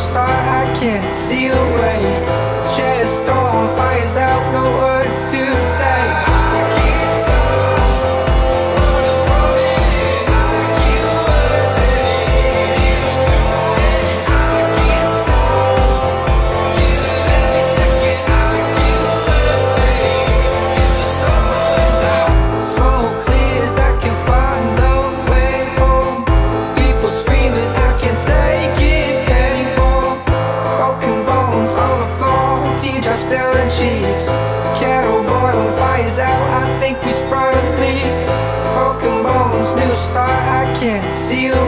start, I can't see the way. Share a storm, fires out, no words to say. I can't stop running, I keep running. I can't stop killing every second. I keep running till the sun runs out. Smoke clears, I can find the way home. People screaming, I can't take it anymore. Broken bones on the floor, teardrops down the cheeks. Kettle boiling, fires out, I think we sprung a leak. Broken bones, new start, I can't see the